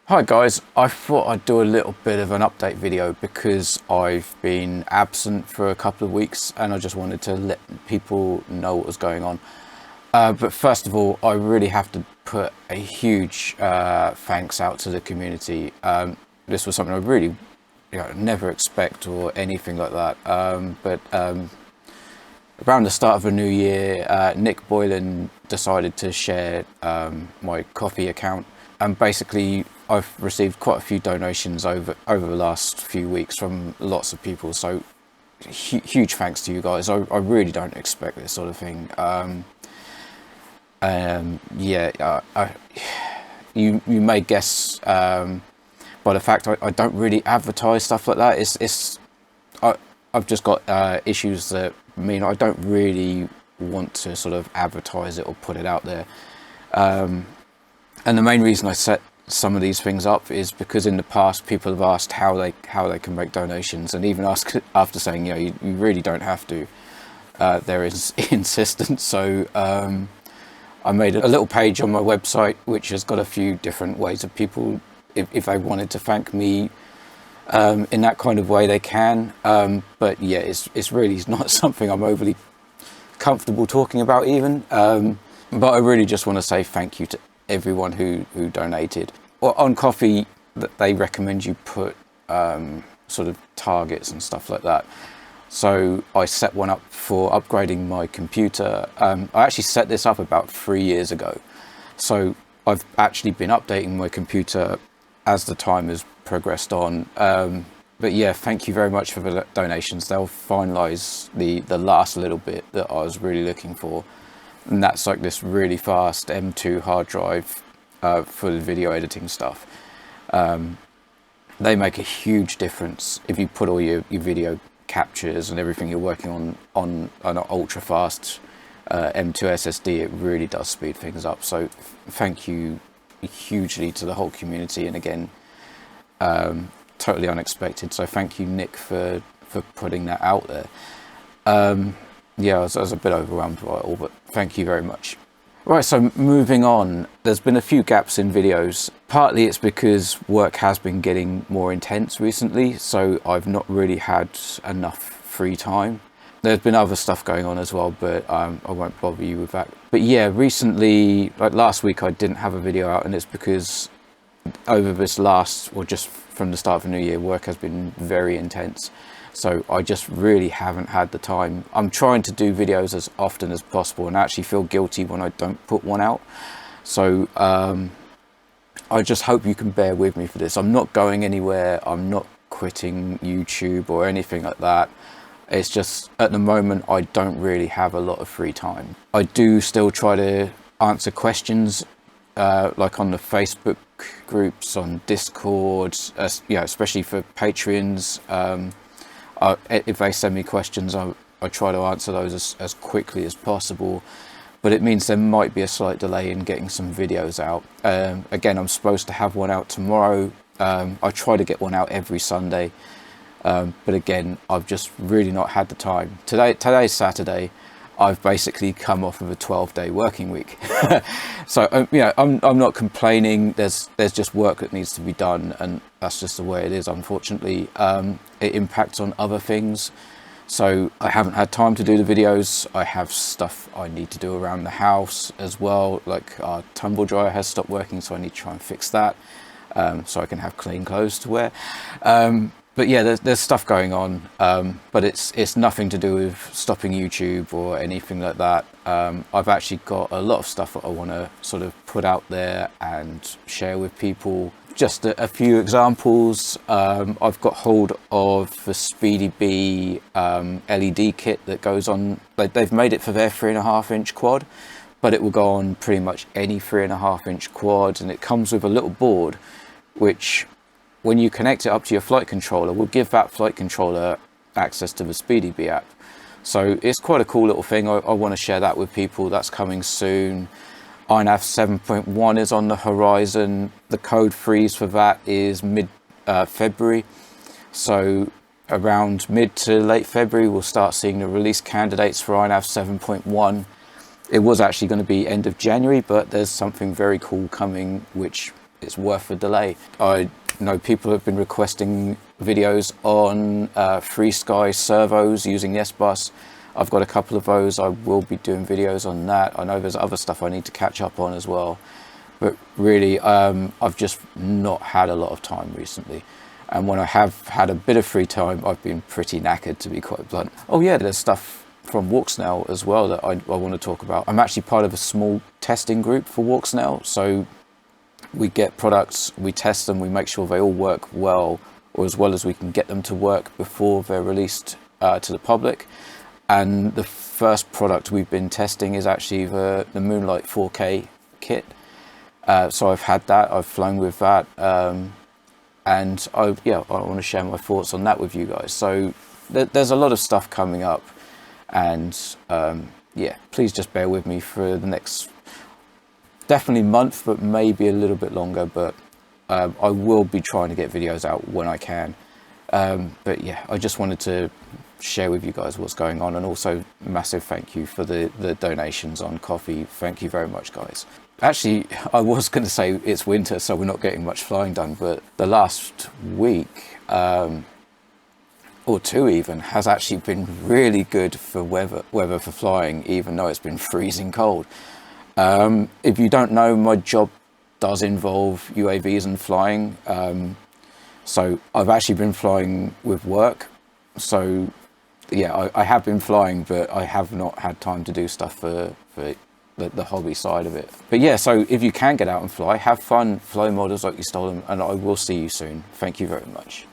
Hi guys, I thought I'd do a little bit of an update video because I've been absent for a couple of weeks and I just wanted to let people know what was going on. But first of all, I really have to put a huge thanks out to the community. This was something I really never expect or anything like that. But around the start of the new year, Nick Boylan decided to share my coffee account, and basically I've received quite a few donations over the last few weeks from lots of people, so huge thanks to you guys. I really don't expect this sort of thing. You may guess by the fact I don't really advertise stuff like that. I've just got issues that mean I don't really want to sort of advertise it or put it out there. And the main reason I set some of these things up is because in the past people have asked how they can make donations, and even after saying you really don't have to, there is insistence. So I made a little page on my website which has got a few different ways of people, if they wanted to thank me in that kind of way, they can. But yeah, it's really not something I'm overly comfortable talking about even. But I really just want to say thank you to everyone who donated. Well, on coffee, they recommend you put sort of targets and stuff like that. So I set one up for upgrading my computer. I actually set this up about 3 years ago. So I've actually been updating my computer as the time has progressed on. But yeah, thank you very much for the donations. They'll finalize the last little bit that I was really looking for. And that's like this really fast M2 hard drive for the video editing stuff. They make a huge difference if you put all your video captures and everything you're working on an ultra fast M2 SSD. It really does speed things up. So thank you hugely to the whole community. And again, totally unexpected. So thank you, Nick, for putting that out there. Yeah, I was a bit overwhelmed by it all, but thank you very much. Right, so moving on, there's been a few gaps in videos. Partly it's because work has been getting more intense recently, so I've not really had enough free time. There's been other stuff going on as well, but I won't bother you with that. But yeah, recently, like last week, I didn't have a video out, and it's because over this just from the start of the new year, work has been very intense. So I just really haven't had the time. I'm trying to do videos as often as possible and I actually feel guilty when I don't put one out. So I just hope you can bear with me for this. I'm not going anywhere. I'm not quitting YouTube or anything like that. It's just at the moment I don't really have a lot of free time. I do still try to answer questions like on the Facebook groups, on Discord, especially for Patreons. If they send me questions, I try to answer those as quickly as possible, but it means there might be a slight delay in getting some videos out. Again, I'm supposed to have one out tomorrow. I try to get one out every Sunday, but again, I've just really not had the time. Today's Saturday. I've basically come off of a 12-day working week. So I'm not complaining. There's just work that needs to be done, and that's just the way it is, unfortunately. It impacts on other things, so I haven't had time to do the videos. I have stuff I need to do around the house as well, like our tumble dryer has stopped working, so I need to try and fix that so I can have clean clothes to wear. But yeah, there's stuff going on, but it's nothing to do with stopping YouTube or anything like that. I've actually got a lot of stuff that I want to sort of put out there and share with people. Just a few examples. I've got hold of the Mr.D LED kit that goes on. They've made it for their 3.5-inch quad, but it will go on pretty much any 3.5-inch quad, and it comes with a little board which, when you connect it up to your flight controller, will give that flight controller access to the Mr.D app. So it's quite a cool little thing. I want to share that with people. That's coming soon. iNav 7.1 is on the horizon. The code freeze for that is mid-February. So around mid to late February, we'll start seeing the release candidates for iNav 7.1. It was actually going to be end of January, but there's something very cool coming, which it's worth a delay. I know people have been requesting videos on free sky servos using the S-Bus. I've got a couple of those. I will be doing videos on that. I know there's other stuff I need to catch up on as well. But really, I've just not had a lot of time recently. And when I have had a bit of free time, I've been pretty knackered, to be quite blunt. Oh yeah, there's stuff from WalkSnail as well that I want to talk about. I'm actually part of a small testing group for WalkSnail. So we get products, we test them, we make sure they all work well, or as well as we can get them to work before they're released to the public. And the first product we've been testing is actually the Moonlight 4K kit. So I've had that, I've flown with that, and I want to share my thoughts on that with you guys. So there's a lot of stuff coming up, and please just bear with me for the next definitely month, but maybe a little bit longer. But I will be trying to get videos out when I can. But yeah, I just wanted to share with you guys what's going on, and also massive thank you for the donations on coffee. Thank you very much, guys. Actually, I was going to say it's winter, so we're not getting much flying done, but the last week or two even has actually been really good for weather for flying, even though it's been freezing cold. If you don't know, my job does involve UAVs and flying, so I've actually been flying with work. So yeah, I have been flying, but I have not had time to do stuff for the hobby side of it. But yeah, so if you can get out and fly, have fun, fly models like you stole them, and I will see you soon. Thank you very much.